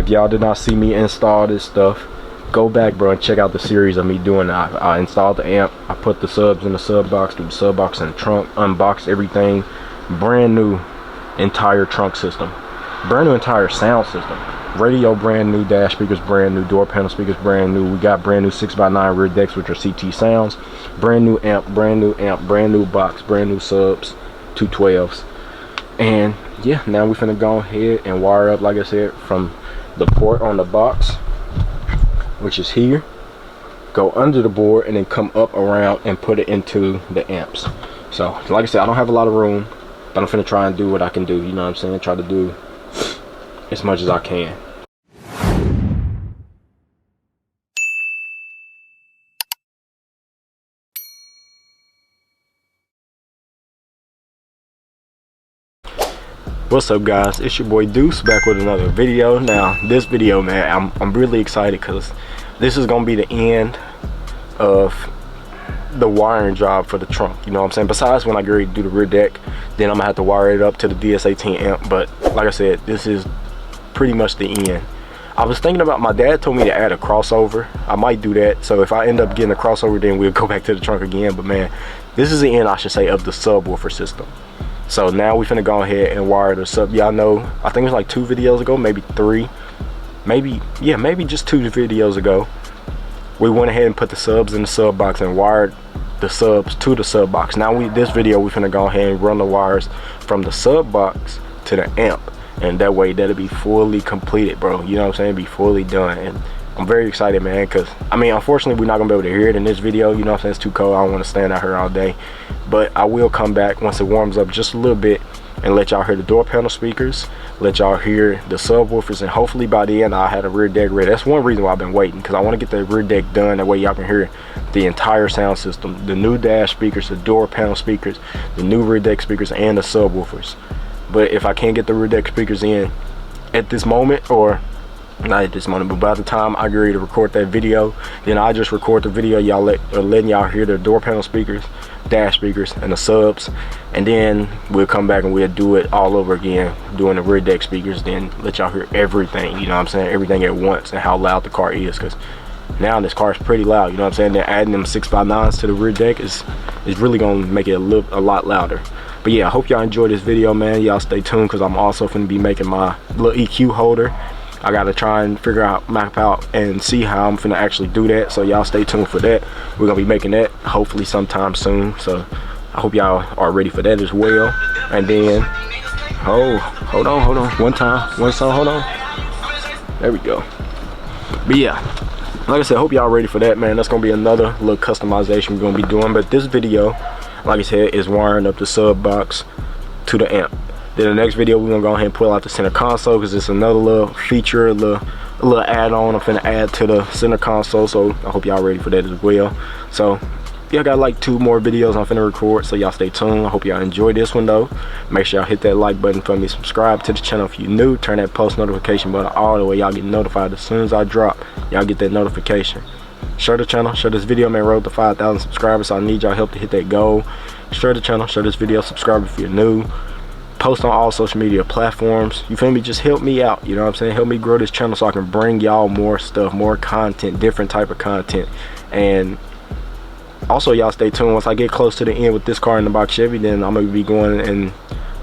If y'all did not see me install this stuff, go back, bro, and check out the series of me doing it. I installed the amp, I put the subs in the sub box, threw the sub box in the trunk, unboxed everything. Brand new entire trunk system, brand new entire sound system, radio brand new, dash speakers brand new, door panel speakers brand new. We got brand new 6x9 rear decks, which are CT sounds, brand new amp, brand new box, brand new subs, 212s. And yeah, now we finna go ahead and wire up, like I said, from the port on the box, which is here, go under the board, and then come up around and put it into the amps. So like I said, I don't have a lot of room, but I'm finna try and do what I can do, you know what I'm saying? Try to do as much as I can. What's up, guys? It's your boy Deuce, back with another video. Now this video, man, I'm really excited because this is gonna be the end of the wiring job for the trunk, you know what I'm saying? Besides when I get ready to do the rear deck, then I'm gonna have to wire it up to the DS18 amp. But like I said, this is pretty much the end. I was thinking about, my dad told me to add a crossover. I might do that, so if I end up getting a crossover, then we'll go back to the trunk again. But man, this is the end, I should say, of the subwoofer system. So now we finna go ahead and wire the sub. Y'all know, I think it was like 2 videos ago, maybe 3, maybe just 2 videos ago, we went ahead and put the subs in the sub box and wired the subs to the sub box. Now this video we finna go ahead and run the wires from the sub box to the amp, and that way that'll be fully completed, bro. You know what I'm saying? Be fully done. And I'm very excited, man, because I mean, unfortunately we're not gonna be able to hear it in this video, you know what I'm saying? It's too cold, I don't want to stand out here all day. But I will come back once it warms up just a little bit and let y'all hear the door panel speakers, let y'all hear the subwoofers, and hopefully by the end I'll have a rear deck ready. That's one reason why I've been waiting, because I want to get the rear deck done, that way y'all can hear the entire sound system, the new dash speakers, the door panel speakers, the new rear deck speakers, and the subwoofers. But if I can't get the rear deck speakers in at this moment, or not at this moment, but by the time I get ready to record that video, then I just record the video, y'all letting y'all hear the door panel speakers, dash speakers, and the subs, and then we'll come back and we'll do it all over again, doing the rear deck speakers, then let y'all hear everything, you know what I'm saying, everything at once, and how loud the car is, because now this car is pretty loud, you know what I'm saying? Then adding them 6x9s to the rear deck is really gonna make it a lot louder. But yeah, I hope y'all enjoyed this video, man. Y'all stay tuned, because I'm also gonna be making my little EQ holder. I gotta try and map out and see how I'm finna actually do that, so y'all stay tuned for that. We're gonna be making that hopefully sometime soon, so I hope y'all are ready for that as well. And then hold on, one song, hold on, there we go. But yeah, like I said, hope y'all ready for that, man. That's gonna be another little customization we're gonna be doing. But this video, like I said, is wiring up the sub box to the amp. Then the next video we're gonna go ahead and pull out the center console, because it's another little feature, a little add-on I'm finna add to the center console. So I hope y'all ready for that as well. So yeah, I got like 2 more videos I'm finna record, so y'all stay tuned. I hope y'all enjoyed this one though. Make sure y'all hit that like button for me, subscribe to the channel if you're new, turn that post notification button all the way, y'all get notified as soon as I drop, y'all get that notification. Share the channel, share this video, man. Road to 5,000 subscribers, so I need y'all help to hit that goal. Share the channel, share this video, subscribe if you're new. Post on all social media platforms, you feel me? Just help me out, you know what I'm saying? Help me grow this channel so I can bring y'all more stuff, more content, different type of content. And also y'all stay tuned. Once I get close to the end with this car in the box Chevy, then I'm gonna be going and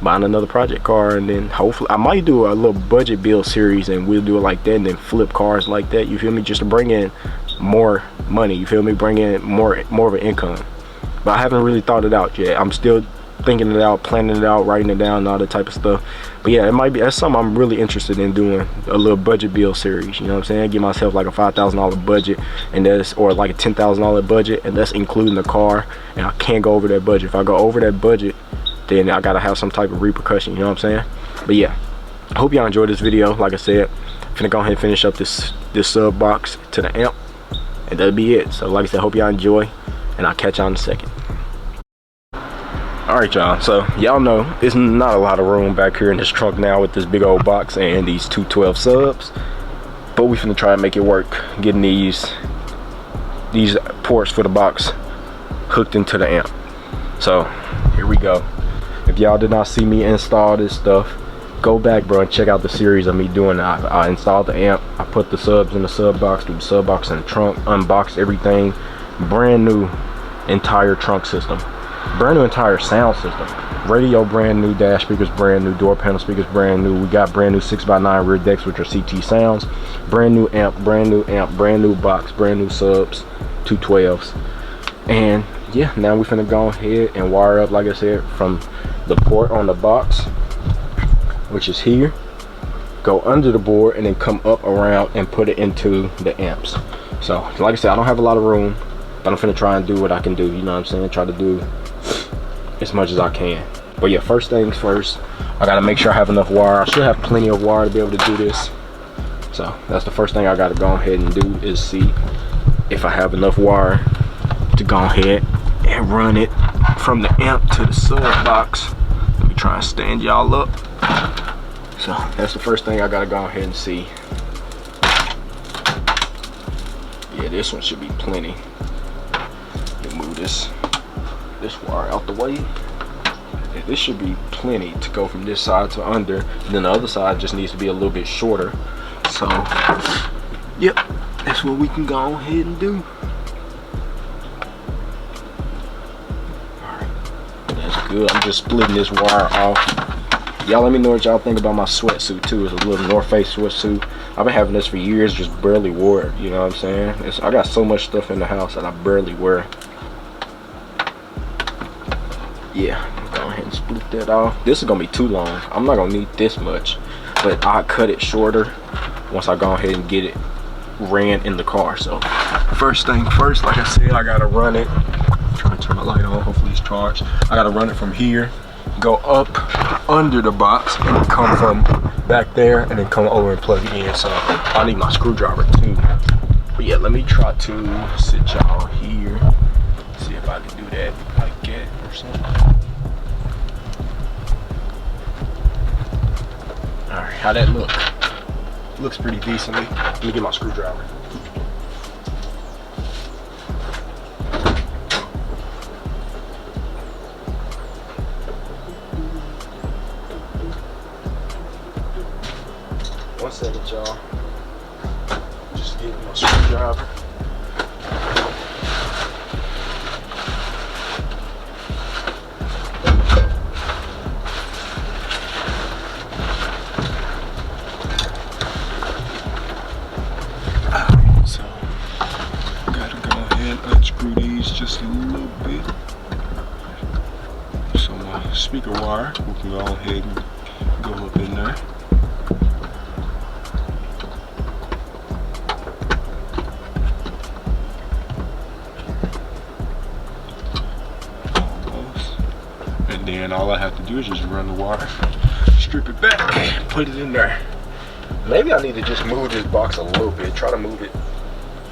buying another project car, and then hopefully I might do a little budget build series, and we'll do it like that, and then flip cars like that, you feel me? Just to bring in more money, you feel me? Bring in more of an income. But I haven't really thought it out yet. I'm still thinking it out, planning it out, writing it down, and all that type of stuff. But yeah, that's something I'm really interested in doing, a little budget build series, you know what I'm saying? Give myself like a $5,000 budget, and that's, or like a $10,000 budget, and that's including the car, and I can't go over that budget. If I go over that budget, then I gotta have some type of repercussion, you know what I'm saying? But yeah, I hope y'all enjoyed this video. Like I said, I'm finna go ahead and finish up this sub box to the amp, and that'll be it. So like I said, hope y'all enjoy, and I'll catch y'all in a second. Alright y'all, so y'all know there's not a lot of room back here in this trunk now with this big old box and these 212 subs, but we finna try and make it work, getting these ports for the box hooked into the amp. So here we go. If y'all did not see me install this stuff, go back, bro, and check out the series of me doing it. I installed the amp, I put the subs in the sub box, threw the sub box in the trunk, unboxed everything. Brand new entire trunk system, brand new entire sound system, radio brand new, dash speakers brand new, door panel speakers brand new. We got brand new 6x9 rear decks, which are CT sounds, brand new amp, brand new box, brand new subs, 212s. And yeah, now we're finna go ahead and wire up, like I said, from the port on the box, which is here, go under the board, and then come up around and put it into the amps. So like I said, I don't have a lot of room, but I'm finna try and do what I can do, you know what I'm saying? Try to do as much as I can. But yeah, first things first, I gotta make sure I have enough wire. I should have plenty of wire to be able to do this. So that's the first thing I gotta go ahead and do, is see if I have enough wire to go ahead and run it from the amp to the sub box. Let me try and stand y'all up. So that's the first thing I gotta go ahead and see. Yeah, this one should be plenty. Let me move this wire out the way. Yeah, this should be plenty to go from this side to under, and then the other side just needs to be a little bit shorter. So yep, that's what we can go ahead and do. Good. I'm just splitting this wire off. Y'all let me know what y'all think about my sweatsuit too. It's a little North Face sweatsuit. I've been having this for years, just barely wore it, you know what I'm saying? I got so much stuff in the house that I barely wear. Yeah, go ahead and split that off. This is gonna be too long. I'm not gonna need this much, but I'll cut it shorter once I go ahead and get it ran in the car. So first thing first, like I said, I gotta run it. Trying to turn my light on, hopefully it's charged. I gotta run it from here, go up under the box, and then come from back there, and then come over and plug it in. So I need my screwdriver too. But yeah, let me try to sit y'all here, see if I can do that like that or something. All right, how that look? Looks pretty decently. Let me get my screwdriver. One second, y'all. Just getting my screwdriver. Alright, so gotta go ahead and unscrew these just a little bit. So my speaker wire, we can go ahead and go up in there. And all I have to do is just run the wire, strip it back, put it in there. Maybe I need to just move this box a little bit, try to move it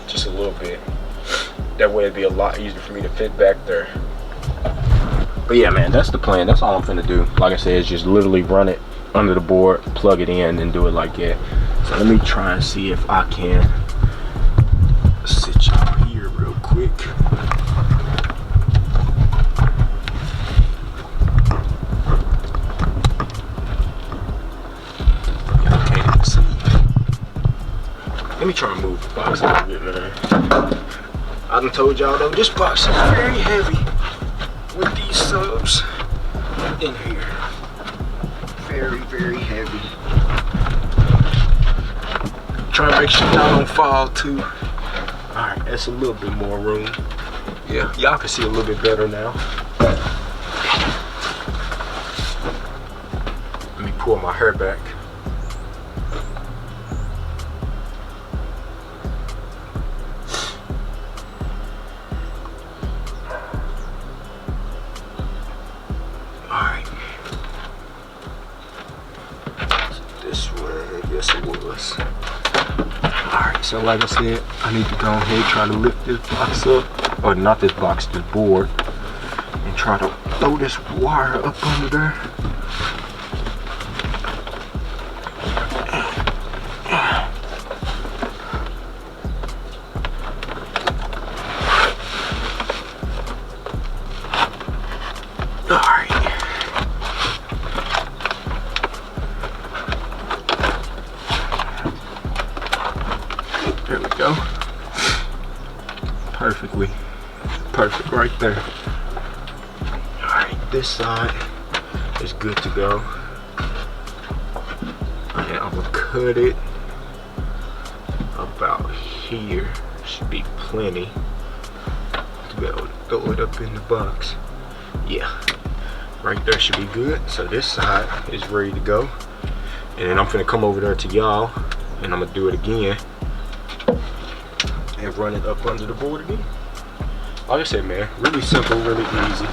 just a little bit. That way it'd be a lot easier for me to fit back there. But yeah, man, that's the plan. That's all I'm finna do. Like I said, is just literally run it under the board, plug it in, and do it like that. So let me try and see if I can sit y'all here real quick. Let me try and move the box a little bit, man. I done told y'all though, this box is very heavy with these subs in here. Very, very heavy. Try to make sure y'all don't fall too. Alright, that's a little bit more room. Yeah, y'all can see a little bit better now. Let me pull my hair back. So like I said, I need to go ahead and try to lift this box up, or not this box, this board, and try to throw this wire up under there. There we go. Perfectly. Perfect right there. Alright, this side is good to go. And I'm gonna cut it about here. Should be plenty to be able to throw it up in the box. Yeah, right there should be good. So this side is ready to go. And then I'm gonna come over there to y'all and I'm gonna do it again and run it up under the board again. Like I said, man, really simple, really easy.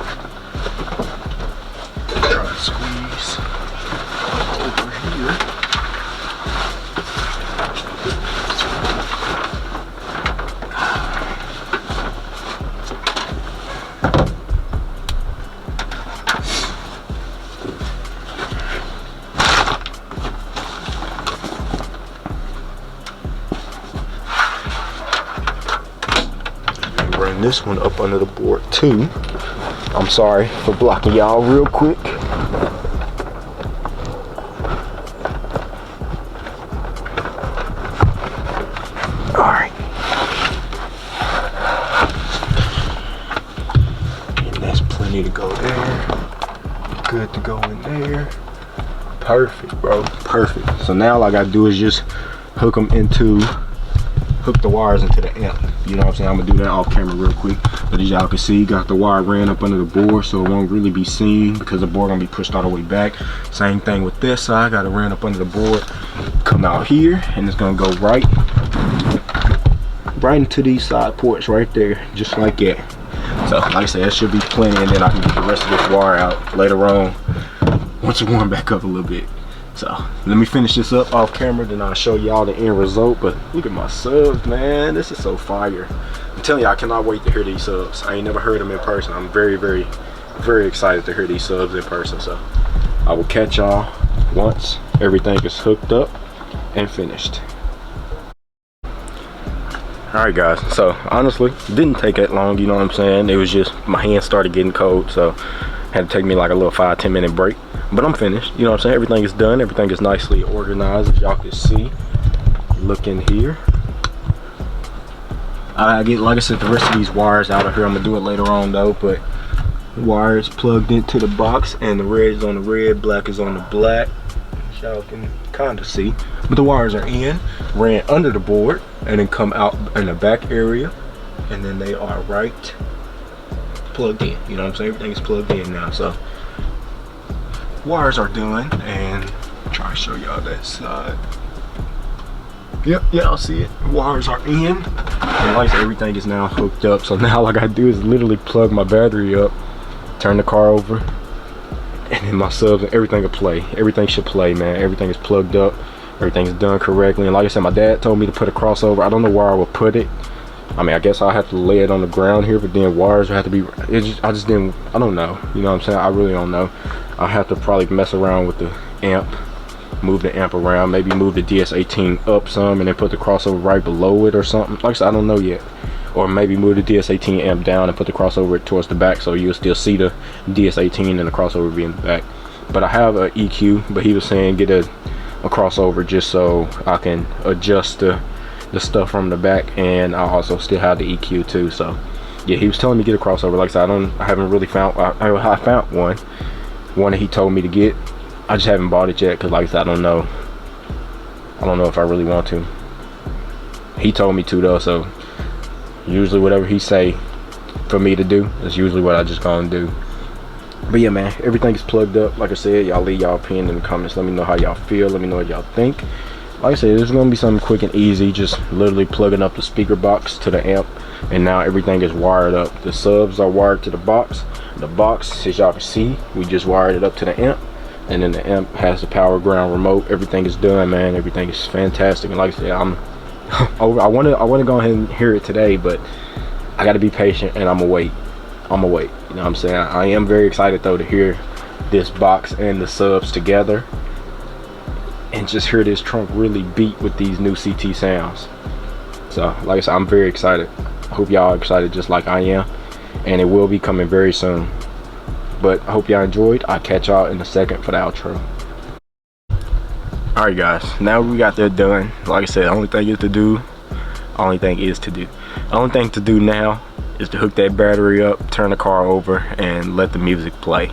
Try to squeeze over here. Run this one up under the board too. I'm sorry for blocking y'all real quick. Alright. And that's plenty to go there. Good to go in there. Perfect, bro. Perfect. So now all I gotta do is just hook the wires into the amp. You know what I'm saying? I'm gonna do that off camera real quick. But as y'all can see, got the wire ran up under the board, so it won't really be seen because the board gonna be pushed all the way back. Same thing with this side. Got it ran up under the board. Come out here, and it's gonna go right into these side ports right there, just like that. So, like I said, that should be plenty, and then I can get the rest of this wire out later on once it warm back up a little bit. So let me finish this up off camera, then I'll show y'all the end result. But look at my subs, man. This is so fire. I'm telling you, I cannot wait to hear these subs. I ain't never heard them in person. I'm very, very, very excited to hear these subs in person. So I will catch y'all once everything is hooked up and finished. Alright guys, so honestly, it didn't take that long, you know what I'm saying? It was just my hands started getting cold, so had to take me like a little 5-10 minute break. But I'm finished, you know what I'm saying? Everything is done, everything is nicely organized, as y'all can see. Look in here. I get, like I said, the rest of these wires out of here. I'm gonna do it later on though, but the wire is plugged into the box, and the red is on the red, black is on the black. Y'all can kind of see, but the wires are in, ran under the board, and then come out in the back area, and then they are right plugged in. You know what I'm saying? Everything is plugged in now, so wires are done, and try to show y'all that side. Yep, y'all see it. Wires are in, and like I said, everything is now hooked up. So now all I gotta do is literally plug my battery up, turn the car over, and then my subs and everything will play. Everything should play, man. Everything is plugged up, everything's done correctly. And like I said, my dad told me to put a crossover. I don't know where I will put it. I mean, I guess I'll have to lay it on the ground here, but then wires will have to be, I just didn't, I don't know, you know what I'm saying? I really don't know. I'll have to probably mess around with the amp, move the amp around, maybe move the DS18 up some and then put the crossover right below it or something. Like I said, I don't know yet. Or maybe move the DS18 amp down and put the crossover towards the back, so you'll still see the DS18 and the crossover be in the back. But I have a EQ, but he was saying get a crossover just so I can adjust the stuff from the back, and I also still have the EQ too. So yeah, he was telling me to get a crossover. Like I said, I haven't really found, I found one that he told me to get. I just haven't bought it yet, because like I said, I don't know if I really want to. He told me to though, so usually whatever he say for me to do is usually what I just gonna do. But yeah, man, everything is plugged up. Like I said, y'all leave y'all opinion in the comments. Let me know how y'all feel. Let me know what y'all think. Like I said, this is gonna be something quick and easy, just literally plugging up the speaker box to the amp, and now everything is wired up. The subs are wired to the box. The box, as y'all can see, we just wired it up to the amp, and then the amp has the power ground remote. Everything is done, man. Everything is fantastic. And like I said, I'm over. I want to go ahead and hear it today, but I got to be patient, and I'm gonna wait. You know what I'm saying? I am very excited though to hear this box and the subs together, and just hear this trunk really beat with these new CT sounds. So like I said, I'm very excited. I hope y'all are excited just like I am, and it will be coming very soon. But I hope y'all enjoyed. I'll catch y'all in a second for the outro. Alright guys, now we got that done. Like I said, the only thing is to do Only thing to do now is to hook that battery up, turn the car over, and let the music play.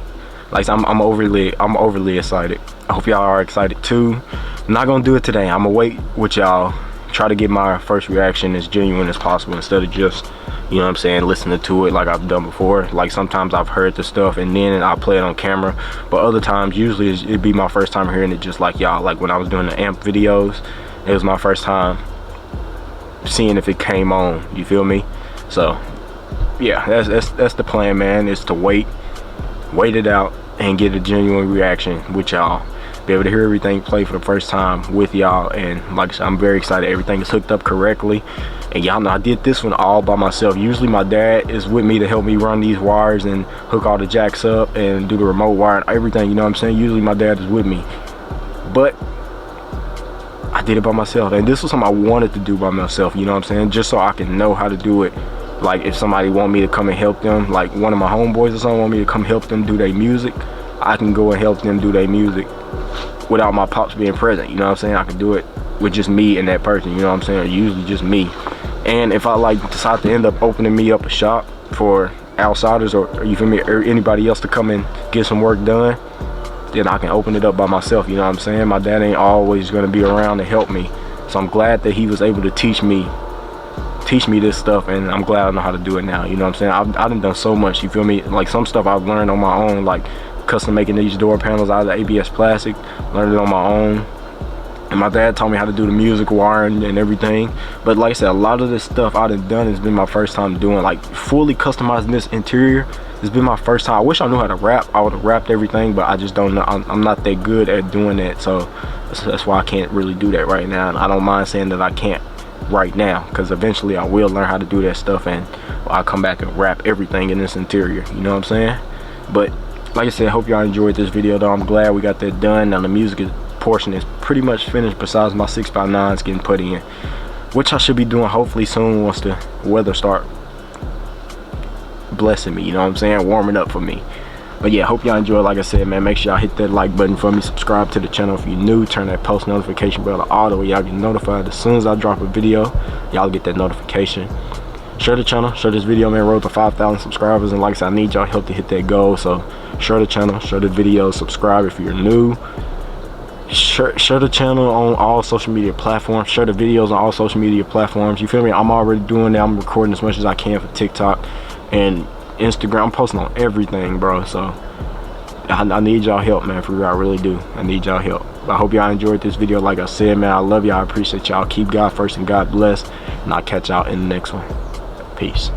Like, I'm overly excited. I hope y'all are excited too. I'm not gonna do it today. I'm gonna wait with y'all, try to get my first reaction as genuine as possible, instead of just, you know what I'm saying, listening to it like I've done before. Like, sometimes I've heard the stuff and then I'll play it on camera, but other times, usually it'd be my first time hearing it, just like y'all. Like when I was doing the amp videos, it was my first time seeing if it came on, you feel me? So yeah, that's the plan, man, is to wait it out and get a genuine reaction with y'all, be able to hear everything play for the first time with y'all. And like I said, I'm very excited. Everything is hooked up correctly, and y'all know I did this one all by myself. Usually my dad is with me to help me run these wires and hook all the jacks up and do the remote wire and everything, you know what I'm saying? Usually my dad is with me, but I did it by myself, and this was something I wanted to do by myself, you know what I'm saying, just so I can know how to do it. Like, if somebody want me to come and help them, like one of my homeboys or something want me to come help them do their music, I can go and help them do their music without my pops being present, you know what I'm saying? I can do it with just me and that person, you know what I'm saying, or usually just me. And if I like decide to end up opening me up a shop for outsiders, or you feel me, or anybody else to come and get some work done, then I can open it up by myself, you know what I'm saying? My dad ain't always gonna be around to help me, so I'm glad that he was able to teach me this stuff, and I'm glad I know how to do it now, you know what I'm saying? I've done so much, you feel me? Like, some stuff I've learned on my own, like custom making these door panels out of the ABS plastic, learned it on my own. And my dad taught me how to do the music wiring and everything. But like I said, a lot of this stuff I done has been my first time doing, like fully customizing this interior. It's been my first time. I wish I knew how to wrap. I would have wrapped everything, but I just don't know. I'm not that good at doing that, so that's why I can't really do that right now. And I don't mind saying that I can't right now, because eventually I will learn how to do that stuff, and I'll come back and wrap everything in this interior, you know what I'm saying? But like I said, hope y'all enjoyed this video though. I'm glad we got that done. Now the music portion is pretty much finished, besides my 6x9s getting put in, which I should be doing hopefully soon once the weather start blessing me, you know what I'm saying, warming up for me. But yeah, hope y'all enjoy. Like I said, man, make sure y'all hit that like button for me, subscribe to the channel if you're new, turn that post notification bell to auto, y'all get notified as soon as I drop a video. Y'all get that notification. Share the channel, share this video, man. Road to 5,000 subscribers, and like I said, I need y'all help to hit that goal. So share the channel, share the video, subscribe if you're new. Share the channel on all social media platforms, share the videos on all social media platforms, you feel me? I'm already doing that. I'm recording as much as I can for TikTok and Instagram. I'm posting on everything, bro, so I need y'all help, man, for real. I really do. I need y'all help. I hope y'all enjoyed this video. Like I said, man, I love y'all. I appreciate y'all. Keep God first and God bless, and I'll catch y'all in the next one. Peace.